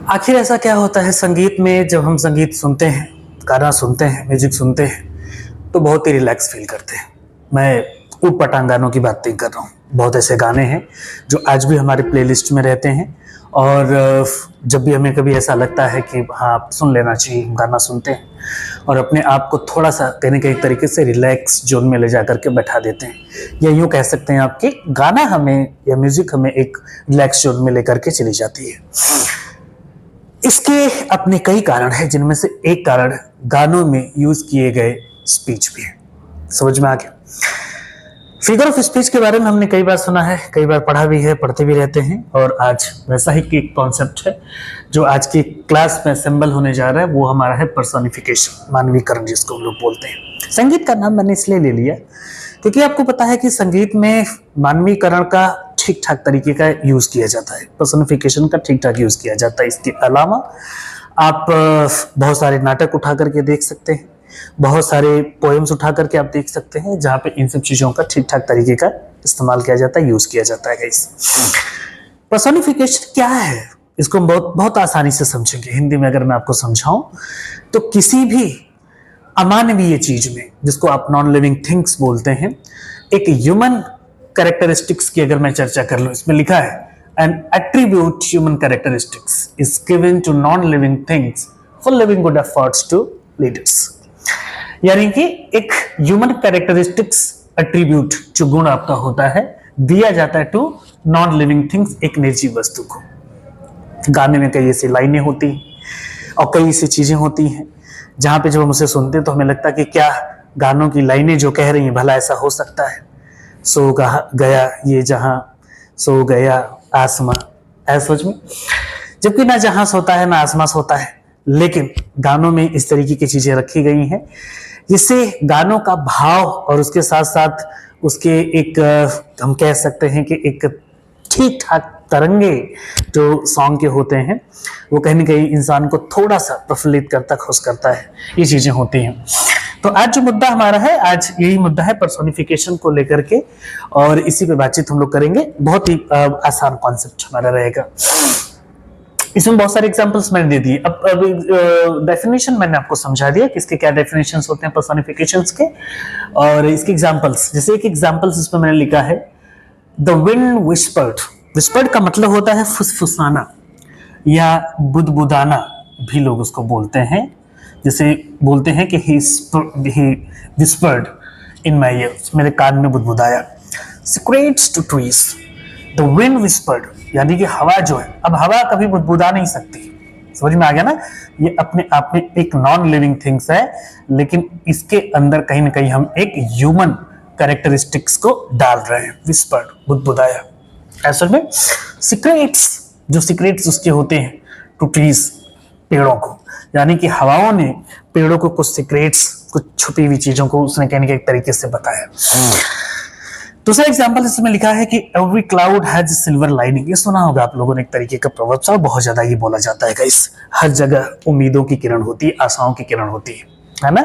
आखिर ऐसा क्या होता है संगीत में, जब हम संगीत सुनते हैं, गाना सुनते हैं, म्यूजिक सुनते हैं तो बहुत ही रिलैक्स फील करते हैं। मैं ऊट पटांग गानों की बात नहीं कर रहा हूँ। बहुत ऐसे गाने हैं जो आज भी हमारे प्लेलिस्ट में रहते हैं और जब भी हमें कभी ऐसा लगता है कि हाँ सुन लेना चाहिए, हम गाना सुनते हैं और अपने आप को थोड़ा सा कहीं ना कहीं तरीके से रिलैक्स जोन में ले जा करके बैठा देते हैं, या यूँ कह सकते हैं आपके गाना हमें या म्यूजिक हमें एक रिलैक्स जोन में लेकर के चली जाती है। इसके अपने कई कारण हैं, जिनमें से एक कारण गानों में यूज किए गए स्पीच भी है। समझ में आ गया? फिगर ऑफ स्पीच के बारे में हमने कई बार सुना है, कई बार पढ़ा भी है, पढ़ते भी रहते हैं और आज वैसा ही एक कॉन्सेप्ट है जो आज की क्लास में असेंबल होने जा रहा है। वो हमारा है पर्सोनिफिकेशन, मानवीकरण, जिसको हम लोग बोलते हैं। संगीत का नाम मैंने इसलिए ले लिया क्योंकि आपको पता है कि संगीत में मानवीकरण का ठीक ठाक तरीके का यूज किया जाता है, पर्सोनिफिकेशन का ठीक ठाक यूज किया जाता है। इसके अलावा आप बहुत सारे नाटक उठा करके देख सकते हैं, बहुत सारे पोएम्स उठा करके आप देख सकते हैं जहां पे इन सब चीजों का ठीक ठाक तरीके का इस्तेमाल किया जाता है, यूज किया जाता है। गाइस, पर्सोनिफिकेशन क्या है इसको हम बहुत बहुत आसानी से समझेंगे। हिंदी में अगर मैं आपको समझाऊं तो किसी भी अमानवीय चीज में, जिसको आप नॉन लिविंग थिंग्स बोलते हैं, एक ह्यूमन कैरेक्टरिस्टिक्स की अगर मैं चर्चा कर लूं, इसमें लिखा है an attribute human characteristics is given to non living things for living good efforts to leaders. यानी कि एक ह्यूमन कैरेक्टरिस्टिक्स एट्रीब्यूट जो गुण आपका होता है दिया जाता है टू नॉन लिविंग थिंग्स, एक निर्जीव वस्तु को। गाने में कई ऐसी लाइनें होती हैं और कई ऐसी चीजें होती हैं जहां पे जब हम उसे सुनते हैं तो हमें लगता है कि क्या गानों की लाइनें जो कह रही हैं भला ऐसा हो सकता है। सो गया ये जहां, सो गया आसमां, ऐसा सोच में, जबकि ना जहां सोता है ना आसमां सोता है, लेकिन गानों में इस तरीके की चीजें रखी गई हैं जिससे गानों का भाव और उसके साथ साथ उसके एक हम कह सकते हैं कि एक ठीक ठाक तरंगे जो सॉन्ग के होते हैं वो कहीं ना कहीं इंसान को थोड़ा सा प्रफुल्लित करता, खुश करता है। ये चीजें होती हैं। तो आज जो मुद्दा हमारा है, आज यही मुद्दा है पर्सोनिफिकेशन को लेकर के, और इसी पे बातचीत हम लोग करेंगे। बहुत ही आसान कॉन्सेप्ट हमारा रहेगा। इसमें बहुत सारे एग्जांपल्स मैंने दे दिए। अब डेफिनेशन मैंने आपको समझा दिया कि इसके क्या डेफिनेशंस होते हैं पर्सोनिफिकेशंस के, और इसके एग्जांपल्स, जैसे एक एग्जांपल्स इसमें मैंने लिखा है द विंड विस्पर्ड। विस्पर्ड का मतलब होता है फुसफुसाना या बुदबुदाना, भी लोग उसको बोलते हैं। जैसे बोलते हैं कि he whispered in my ears, मेरे कान में बुदबुदाया। Secrets to trees, the wind whispered, यानी कि हवा जो है, अब हवा कभी बुदबुदा नहीं सकती। समझ में आ गया ना? ये अपने आप में एक नॉन लिविंग थिंग्स है, लेकिन इसके अंदर कहीं ना कहीं हम एक ह्यूमन कैरेक्टरिस्टिक्स को डाल रहे हैं। विस्पर्ड, बुदबुदाया। ऐसा में सीक्रेट्स, जो सीक्रेट्स उसके होते हैं टू ट्रीज, पेड़ों को, यानी कि हवाओं ने पेड़ों को कुछ सीक्रेट्स, कुछ छुपी हुई चीजों को उसने कहने के एक तरीके से बताया। दूसरा एग्जांपल इसमें लिखा है कि every cloud has silver lining. ये सुना होगा आप लोगों ने, एक तरीके का प्रवर्ब सा, बहुत ज्यादा ये बोला जाता है गाइस। हर जगह उम्मीदों की किरण होती है, आशाओं की किरण होती है ना?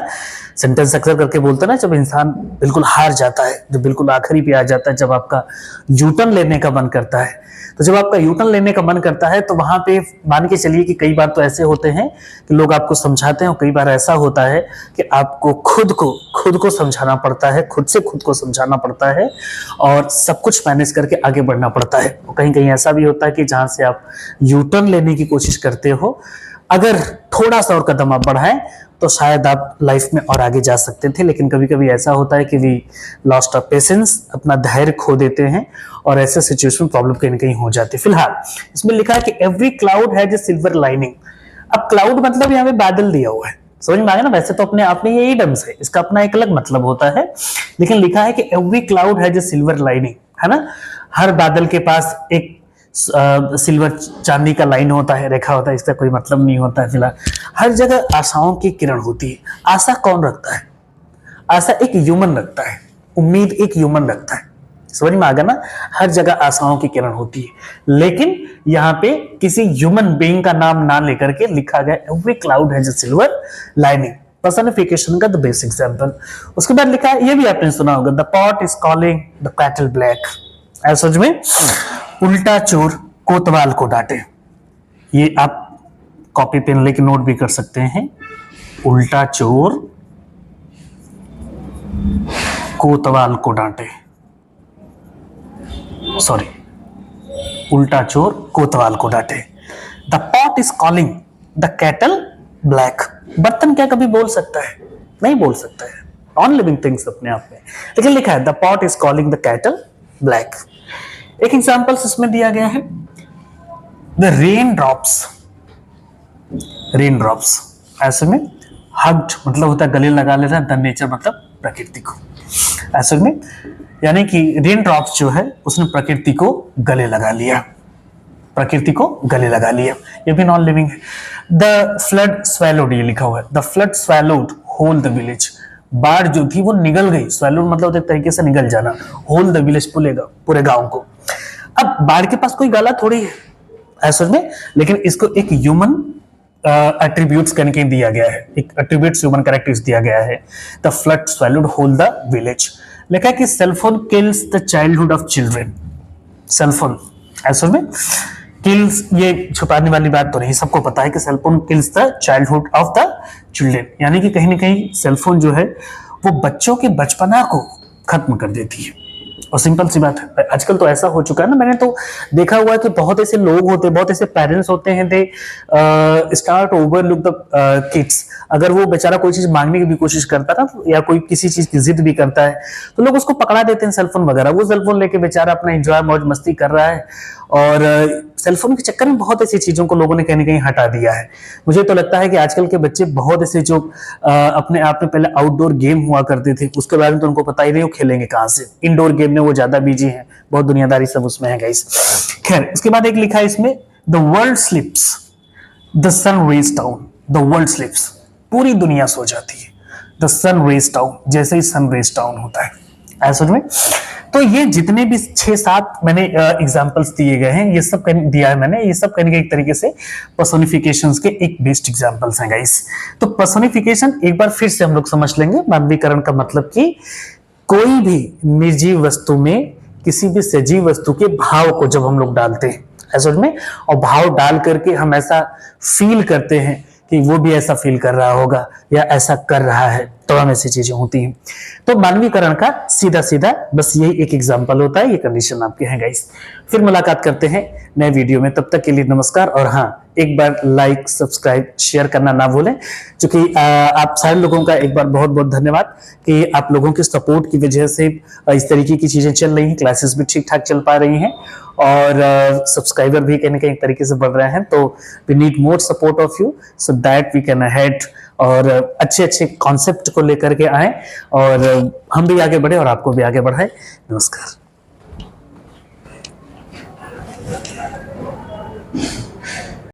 सेंटेंस अक्सर करके बोलते हैं ना, जब इंसान बिल्कुल हार जाता है, जब बिल्कुल आखिरी पे आ जाता है, जब आपका यूटर्न लेने का मन करता है, तो जब आपका यूटर्न लेने का मन करता है तो वहां पे मान के चलिए कि कई बार तो ऐसे होते हैं कि लोग आपको समझाते हैं, और कई बार ऐसा होता है कि आपको खुद को समझाना पड़ता है, खुद से खुद को समझाना पड़ता है और सब कुछ मैनेज करके आगे बढ़ना पड़ता है। और कहीं कहीं ऐसा भी होता है कि जहां से आप यूटर्न लेने की कोशिश करते हो, अगर थोड़ा सा और कदम आप बढ़ाएं तो शायद आप लाइफ में और आगे जा सकते थे, लेकिन कभी कभी ऐसा होता है कि वी लॉस्ट ऑफ पेशेंस, अपना धैर्य खो देते हैं और ऐसे सिचुएशन प्रॉब्लम कहीं ना कहीं हो जाती है। फिलहाल इसमें लिखा है कि every cloud has a silver lining. अब क्लाउड मतलब यहाँ पे बादल दिया हुआ है, समझ में आ गया ना? वैसे तो अपने आप में यही डम्स है, इसका अपना एक अलग मतलब होता है, लेकिन लिखा है कि every cloud has a silver lining, है ना? हर बादल के पास एक सिल्वर, चांदी का लाइन होता है, रेखा होता है, इसका कोई मतलब नहीं होता है। फिलहाल हर जगह आशाओं की किरण होती है। आशा कौन रखता है? आशा एक ह्यूमन रखता है, उम्मीद एक ह्यूमन रखता है। समझ में आ गया ना? हर जगह आशाओं की किरण होती है, लेकिन यहाँ पे किसी ह्यूमन बीइंग का नाम ना लेकर के लिखा गया every cloud has a silver lining. Personification का द बेसिक एग्जांपल। उसके बाद लिखा है, ये भी आपने सुना होगा, the pot is calling the cattle black. ऐसा में उल्टा चोर कोतवाल को डांटे। ये आप कॉपी पेन लेके नोट भी कर सकते हैं। उल्टा चोर कोतवाल को डांटे, सॉरी, उल्टा चोर कोतवाल को डांटे। The pot is calling the cattle black. बर्तन क्या कभी बोल सकता है? नहीं बोल सकता है, नॉन लिविंग थिंग्स अपने आप में, लेकिन लिखा है the pot is calling the cattle black. एक एग्जाम्पल इसमें दिया गया है, the rain drops, rain drops ऐसे में हग्ड मतलब होता है गले लगा लेना, द नेचर मतलब प्रकृति को, ऐसे में यानी कि रेन ड्रॉप्स जो है उसने प्रकृति को गले लगा लिया, प्रकृति को गले लगा लिया, ये भी नॉन लिविंग है। द फ्लड स्वैलोड, ये लिखा हुआ है, the flood swallowed whole the village. बाढ़ जो थी वो निगल गई, स्वैलोड मतलब एक तरीके से निगल जाना, होल द विलेज पूरे गांव को। अब बाढ़ के पास कोई गला थोड़ी है ऐसे में, लेकिन इसको एक ह्यूमन एट्रीब्यूट्स करके दिया गया है, एक एट्रीब्यूट्स ह्यूमन कैरेक्टर्स दिया गया है। The flood swallowed whole the village. लिखा है कि cellphone kills the childhood of children. Cellphone ऐसे में किल्स, ये छुपाने वाली बात तो नहीं, सबको पता है कि cellphone kills the childhood of the children, यानी कि कहीं ना कहीं सेलफोन जो है वो बच्चों के बचपना को खत्म कर देती है। और सिंपल सी बात है, आजकल तो ऐसा हो चुका है ना, मैंने तो देखा हुआ है कि बहुत ऐसे लोग होते हैं, बहुत ऐसे पेरेंट्स होते हैं, they start overlook the kids. अगर वो बेचारा कोई चीज मांगने की भी कोशिश करता ना, या कोई किसी चीज की जिद भी करता है, तो लोग उसको पकड़ा देते हैं सेलफोन वगैरह। वो सेलफोन लेके बेचारा अपना एंजॉय मौज मस्ती कर रहा है, और सेलफोन के चक्कर में बहुत ऐसी चीजों को लोगों ने कहीं ना कहीं हटा दिया है। मुझे तो लगता है कि आजकल के बच्चे बहुत ऐसे जो अपने आप में पहले आउटडोर गेम हुआ करते थे, उसके बारे में तो उनको पता ही नहीं वो खेलेंगे कहां से। इंडोर गेम में वो ज्यादा बिजी हैं, बहुत दुनियादारी सब उसमें है गाइस। खैर, उसके बाद एक लिखा है इसमें, the world slips the sun rays down. The world slips, पूरी दुनिया सो जाती है, द सन रेज डाउन, जैसे ही सन रेज डाउन होता है ऐसे में। तो ये जितने भी 6-7 मैंने एग्जांपल्स दिए गए हैं, ये सब दिया है मैंने, ये सब करने के एक तरीके से पर्सोनिफिकेशंस के एक बेस्ट एग्जांपल्स हैं गाइस। तो पर्सोनिफिकेशन एक बार फिर से हम लोग समझ लेंगे। मानवीकरण का मतलब कि कोई भी निर्जीव वस्तु में किसी भी सजीव वस्तु के भाव को जब हम लोग डालते हैं ऐसे में, और भाव डाल करके हम ऐसा फील करते हैं कि वो भी ऐसा फील कर रहा होगा या ऐसा कर रहा है, तो हम ऐसी चीजें होती हैं। तो मानवीकरण का सीधा सीधा बस यही एक एग्जांपल होता है, ये कंडीशन आपके हैं गाइस। फिर मुलाकात करते हैं नए वीडियो में, तब तक के लिए नमस्कार। और हाँ, एक बार लाइक सब्सक्राइब शेयर करना ना भूलें, क्योंकि आप सारे लोगों का एक बार बहुत बहुत धन्यवाद कि आप लोगों के सपोर्ट की वजह से इस तरीके की चीजें चल रही हैं, क्लासेस भी ठीक ठाक चल पा रही हैं, और सब्सक्राइबर भी कहीं ना कहीं तरीके से बढ़ रहे हैं। तो we need more support of you so that we can ahead, और अच्छे अच्छे कॉन्सेप्ट को लेकर के आए, और हम भी आगे बढ़े और आपको भी आगे बढ़ाए। नमस्कार।